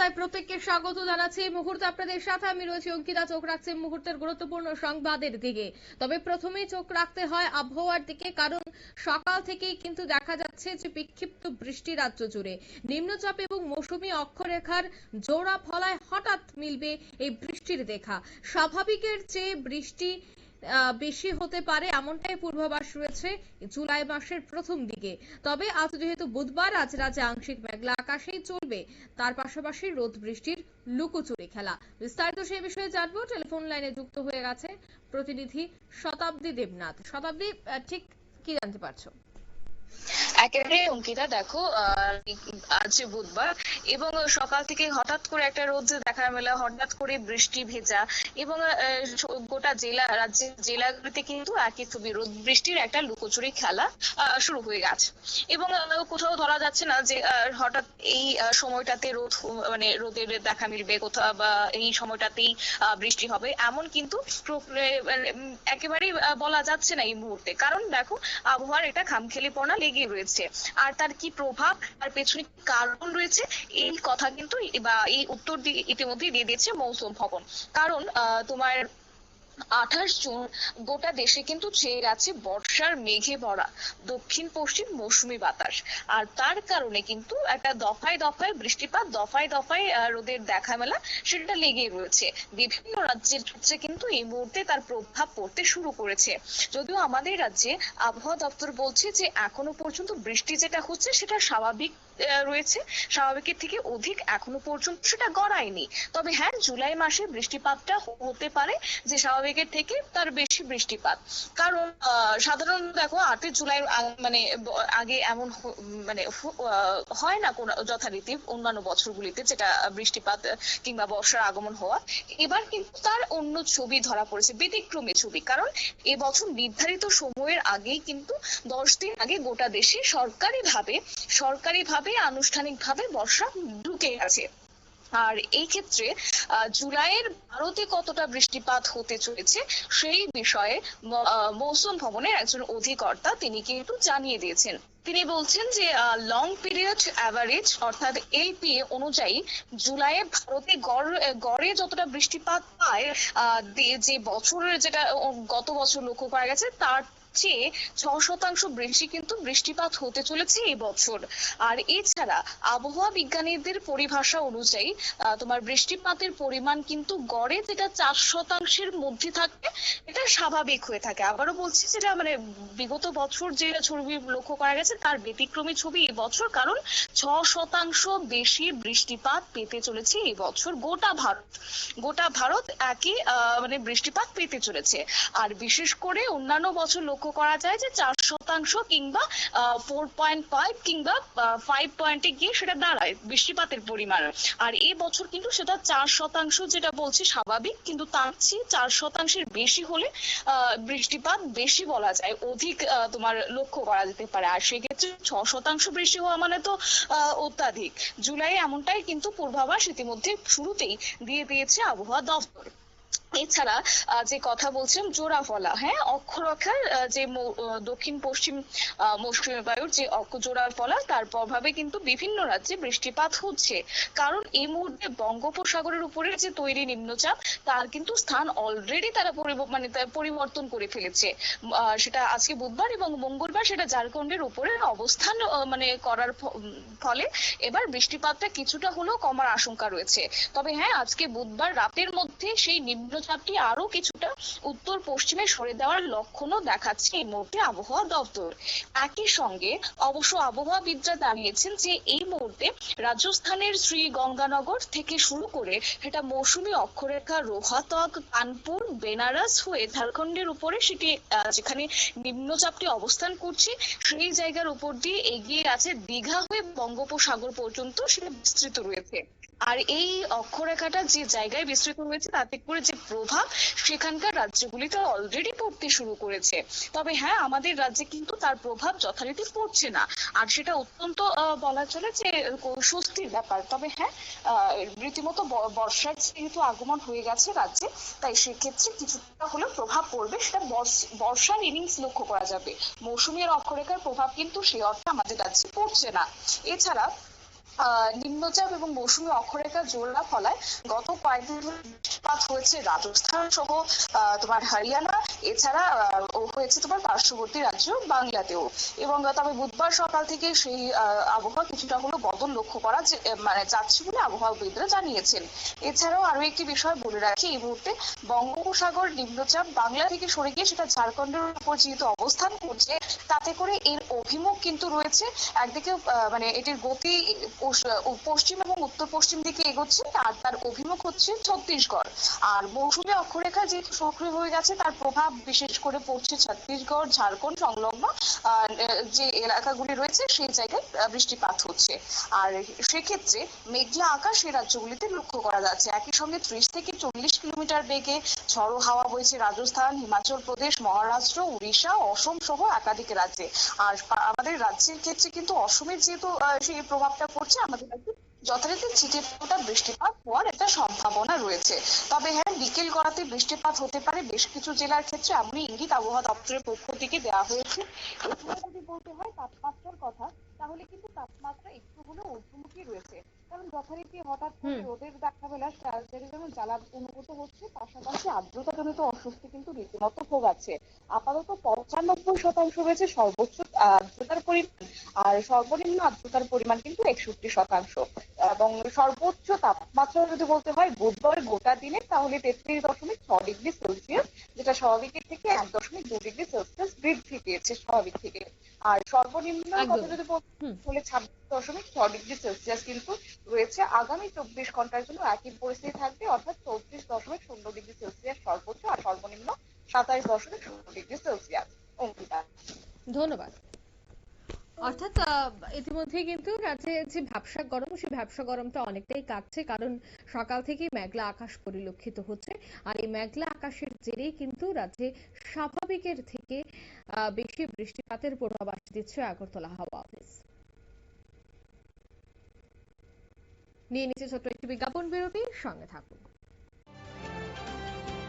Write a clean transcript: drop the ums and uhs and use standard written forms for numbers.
বার্তায় প্রত্যেককে স্বাগত জানাচ্ছি। এই মুহূর্তে আপনাদের সাথে আমি রয়েছি অঙ্কিতা। চোখ রাখছে মুহূর্তের গুরুত্বপূর্ণ সংবাদের দিকে। তবে প্রথমেই চোখ রাখতে হয় আবহাওয়ার দিকে, কারণ সকাল থেকেই কিন্তু দেখা যাচ্ছে যে বিক্ষিপ্ত বৃষ্টি রাজ্য জুড়ে। নিম্নচাপ এবং মৌসুমী অক্ষরেখার জোড়া ফলায় হঠাৎ মিলবে এই বৃষ্টির দেখা। স্বাভাবিকের চেয়ে বৃষ্টি বেশি হতে পারে এমনটাই পূর্বাভাস রয়েছে জুলাই মাসের প্রথম দিকে। তবে আজ যেহেতু বুধবার, আজ রাজ্যে আংশিক মেঘলা আকাশেই চলবে, তার পাশাপাশি রোদ বৃষ্টির লুকোচুরি খেলা। বিস্তারিত সেই বিষয়ে জানবো। টেলিফোন লাইনে যুক্ত হয়ে গেছে প্রতিনিধি শতাব্দী দেবনাথ। শতাব্দী, ঠিক কি জানতে পারছো? একেবারে অঙ্কিতা, দেখো আজ বুধবার এবং সকাল থেকে হঠাৎ করে একটা রোদ দেখা মেলা, হঠাৎ করে বৃষ্টি ভেজা এবং গোটা রাজ্যের জেলাগুলিতে কিন্তু একই ছবি, রোদ বৃষ্টির একটা লুকোচুরি খেলা শুরু হয়ে গেছে। এবং কোথাও ধরা যাচ্ছে না যে হঠাৎ এই সময়টাতে রোদের দেখা মিলবে কোথাও, বা এই সময়টাতেই বৃষ্টি হবে, এমন কিন্তু একেবারেই বলা যাচ্ছে না এই মুহূর্তে। কারণ দেখো, আবহাওয়ার এটা খামখেয়ালিপনা লেগে রয়েছে। আর তার কি প্রভাব, তার পেছনে কি কারণ রয়েছে, এই কথা কিন্তু বা এই উত্তর ইতিমধ্যেই দিয়ে দিয়েছে মৌসুম ভবন। কারণ তোমার 28 জুন গোটা দেশে কিন্তু ছেয়ে গেছে বর্ষার মেঘে ভরা দক্ষিণ পশ্চিম মৌসুমী বাতাস। আর তার কারণে কিন্তু একটা দফায় দফায় বৃষ্টিপাত, দফায় দফায় রোদের দেখা মেলা সেটা লেগেই রয়েছে। বিভিন্ন রাজ্যের ক্ষেত্রে কিন্তু এই মুহূর্তে তার প্রভাব পড়তে শুরু করেছে। যদিও আমাদের রাজ্যে আবহাওয়া দপ্তর বলছে যে এখনো পর্যন্ত বৃষ্টি যেটা হচ্ছে সেটা স্বাভাবিক রয়েছে, স্বাভাবিকের থেকে অধিক এখনো পর্যন্ত সেটা গড়ায়নি। তবে হ্যাঁ, জুলাই মাসে বৃষ্টিপাতটা হতে পারে যে স্বাভাবিকের থেকে তার বেশি বৃষ্টিপাত। কারণ সাধারণত দেখো 8 জুলাই আগে এমন হয় না কোন যথারীতি অন্যান্য বছরগুলিতে যেটা বৃষ্টিপাত কিংবা বর্ষার আগমন হওয়া। এবার কিন্তু তার অন্য ছবি ধরা পড়েছে, ব্যতিক্রমী ছবি। কারণ এবছর নির্ধারিত সময়ের আগেই কিন্তু 10 দিন আগে গোটা দেশে সরকারিভাবে আনুষ্ঠানিকভাবে বর্ষা ঢুকে গেছে। আর এই ক্ষেত্রে জুলাইয়ের 12তে কতটা বৃষ্টিপাত হতে চলেছে সেই বিষয়ে মৌসুম ভবনের একজন অধিকর্তা তিনি কিন্তু জানিয়ে দিয়েছেন। তিনি বলছেন যে লং পিরিয়ড অ্যাভারেজ অর্থাৎ এলপিএ অনুযায়ী জুলাইয়ে ভারতে গড়ে যতটা বৃষ্টিপাত পায়, যে বছরের যেটা গত বছর লক্ষ্য করা গেছে তার চেয়ে 6% বেশি কিন্তু বৃষ্টিপাত হতে চলেছে এই বছর। আর এছাড়া আবহাওয়া বিজ্ঞানীদের পরিভাষা অনুযায়ী তোমার বৃষ্টিপাতের পরিমাণ কিন্তু গড়ে যেটা 4%-এর মধ্যে থাকে, এটা স্বাভাবিক হয়ে থাকে। আবারও বলছি, যেটা বিগত বছর যে ছবি লক্ষ্য করা গেছে তার ব্যতিক্রমী ছবি এই বছর। কারণ 6% বেশি বৃষ্টিপাত পেতে চলেছে এই বছর গোটা ভারত একই বৃষ্টিপাত পেতে চলেছে। আর বিশেষ করে অন্যান্য বছর লক্ষ্য করা যায় যে 4% কিংবা 4.5 কিংবা 5 পয়েন্টে গিয়ে সেটা দাঁড়ায় বৃষ্টিপাতের পরিমাণ। আর এই বছর কিন্তু সেটা 4% যেটা বলছি স্বাভাবিক, কিন্তু তার চেয়ে 4%-এর বেশি হলে বৃষ্টিপাত বেশি বলা যায়, অধিক তোমার লক্ষ্য করা যেতে পারে। আর সেক্ষেত্রে 6% বৃষ্টি হওয়া মানে তো অত্যাধিক। জুলাই এমনটাই কিন্তু পূর্বাভাস ইতিমধ্যে শুরুতেই দিয়ে দিয়েছে আবহাওয়া দপ্তর। এছাড়া যে কথা বলছিলাম জোড়া ফলা, হ্যাঁ, অক্ষরেখার যে দক্ষিণ পশ্চিম মৌসুমী বায়ুর যে জোড়া ফলা, তার প্রভাবে কিন্তু বিভিন্ন রাজ্যে বৃষ্টিপাত হচ্ছে। কারণ এই মুহূর্তে বঙ্গোপসাগরের উপরে যে তৈরি নিম্নচাপ তার কিন্তু স্থান অলরেডি তারা পরিবর্তন করে ফেলেছে। সেটা আজকে বুধবার এবং মঙ্গলবার সেটা ঝাড়খণ্ডের উপরে অবস্থান করার ফলে এবার বৃষ্টিপাতটা কিছুটা হলেও কমার আশঙ্কা রয়েছে। তবে হ্যাঁ, আজকে বুধবার রাতের মধ্যে সেই নিম্নচাপটি আরো কিছুটা উত্তর পশ্চিমে সরে দেওয়ার লক্ষণও দেখাচ্ছে এই মুহূর্তে আবহাওয়া দপ্তর। একই সঙ্গে অবশ্য আবহাওয়াবিদরা জানিয়েছেন যে এই মুহূর্তে রাজস্থানের শ্রীগঙ্গানগর থেকে শুরু করে এটা মৌসুমী অক্ষরেখা রোহতক, কানপুর, বেনারস হয়ে ঝাড়খণ্ডের উপরে সেটি যেখানে নিম্নচাপটি অবস্থান করছে সেই জায়গার উপর দিয়ে এগিয়ে আছে দীঘা হয়ে বঙ্গোপসাগর পর্যন্ত সেটা বিস্তৃত রয়েছে। আর এই অক্ষরেখাটা যে জায়গায় বিস্তৃত হয়েছে তাতে করে যে প্রভাব সেখানকার রাজ্যগুলিতে অলরেডি পড়তে শুরু করেছে। তবে হ্যাঁ, আমাদের রাজ্যে কিন্তু তার প্রভাব যথারীতি পড়ছে না, আর সেটা অত্যন্ত বলা চলে যে স্বস্তির ব্যাপার। তবে হ্যাঁ, রীতিমতো বর্ষার যেহেতু আগমন হয়ে গেছে রাজ্যে, তাই সেক্ষেত্রে কিছুটা হলেও প্রভাব পড়বে, সেটা বর্ষার ইনিংস লক্ষ্য করা যাবে। মৌসুমী আর অক্ষরেখার প্রভাব কিন্তু সেই অর্থে আমাদের রাজ্যে পড়ছে না। এছাড়া নিম্নচাপ এবং মৌসুমী অক্ষরেখা জোড়া ফলায় গত কয়েকদিন ধরে বৃষ্টিপাত হয়েছে রাজস্থান সহ তোমার হরিয়ানা, এছাড়া হয়েছে তোমার পার্শ্ববর্তী রাজ্য বাংলাতেও। এবং তবে বুধবার সকাল থেকে সেই আবহাওয়া কিছুটা হলেও বদল লক্ষ্য করা মানে যাচ্ছে বলে আবহাওয়াবিদরা জানিয়েছেন। এছাড়াও আরো একটি বিষয় বলে রাখি, এই মুহূর্তে বঙ্গোপসাগর নিম্নচাপ বাংলা থেকে সরে গিয়ে সেটা ঝাড়খণ্ডের উপর যেহেতু অবস্থান করছে, তাতে করে এর অভিমুখ কিন্তু রয়েছে একদিকে মানে এটির গতি পশ্চিম এবং উত্তর পশ্চিম দিকে এগোচ্ছে, আর তার অভিমুখ হচ্ছে ছত্তিশগড়। আর মৌসুমী অক্ষরেখা যেহেতু সক্রিয় হয়ে গেছে, তার প্রভাব বিশেষ করে পড়ছে ছত্তিশগড়, ঝাড়খণ্ড সংলগ্ন যে এলাকাগুলি রয়েছে সেই জায়গায় বৃষ্টিপাত হচ্ছে। আর সেক্ষেত্রে মেঘলা আকাশ এই রাজ্যগুলিতে লক্ষ্য করা যাচ্ছে। একই সঙ্গে 30 থেকে 40 কিলোমিটার বেগে ঝড়ো হাওয়া বইছে রাজস্থান, হিমাচল প্রদেশ, মহারাষ্ট্র, উড়িষ্যা, অসম সহ একাধিক রাজ্যে। আর আমাদের রাজ্যের ক্ষেত্রে কিন্তু অসমের যেহেতু সেই প্রভাবটা পড়ছে, আমাদের রাজ্যে যথারীতি ছিটেফোঁটা বৃষ্টিপাত হওয়ার একটা সম্ভাবনা রয়েছে। তবে হ্যাঁ, বিকেল গড়াতে বৃষ্টিপাত হতে পারে বেশ কিছু জেলার ক্ষেত্রে, এমনই ইঙ্গিত আবহাওয়া দপ্তরের পক্ষ থেকে দেওয়া হয়েছে। এছাড়া যদি বলতে হয় তাপমাত্রার কথা, তাহলে কিন্তু তাপমাত্রা একটু হলেও ঊর্ধ্বমুখী রয়েছে। কারণ যথারীতি হঠাৎ করে রোদের দেখা মেলা চারিদিকে যেমন জ্বালা অনুভূত হচ্ছে, পাশাপাশি আর্দ্রতাজনিত অস্বস্তি কিন্তু রীতিমতো ভোগাচ্ছে। আপাতত 95% রয়েছে সর্বোচ্চ আর্দ্রতার পরিমাণ, আর সর্বনিম্ন আর্দ্রতার পরিমাণ কিন্তু 61%। এবং সর্বোচ্চ তাপমাত্রা যদি বলতে হয় বুধবার গোটা দিনে, তাহলে 33.6 ডিগ্রি সেলসিয়াস, যেটা স্বাভাবিকের থেকে 1.2 ডিগ্রি সেলসিয়াস বৃদ্ধি পেয়েছে স্বাভাবিক থেকে। আর সর্বনিম্ন কথা যদি বলতে হলে 26.6 ডিগ্রি সেলসিয়াস কিন্তু রয়েছে। আগামী 24 ঘন্টার জন্য একই পরিস্থিতি থাকবে, অর্থাৎ 34.0 ডিগ্রি সেলসিয়াস সর্বোচ্চ আর সর্বনিম্ন 27.0 ডিগ্রি সেলসিয়াস। অঙ্কিতা, ধন্যবাদ। অর্থাৎ ইতিমধ্যেই কিন্তু রাজ্যে যে ভ্যাপসা গরম, সেই ভ্যাপসা গরমটা অনেকটাই কাটছে, কারণ সকাল থেকেই মেঘলা আকাশ পরিলক্ষিত হচ্ছে। আর এই মেঘলা আকাশের জেরেই কিন্তু রাজ্যে স্বাভাবিকের থেকে বেশি বৃষ্টিপাতের পূর্বাভাস দিচ্ছে আগরতলা হাওয়া অফিস। নিয়ে নিচে ছোট্ট একটি বিজ্ঞাপন বিরতি, সঙ্গে থাকুন।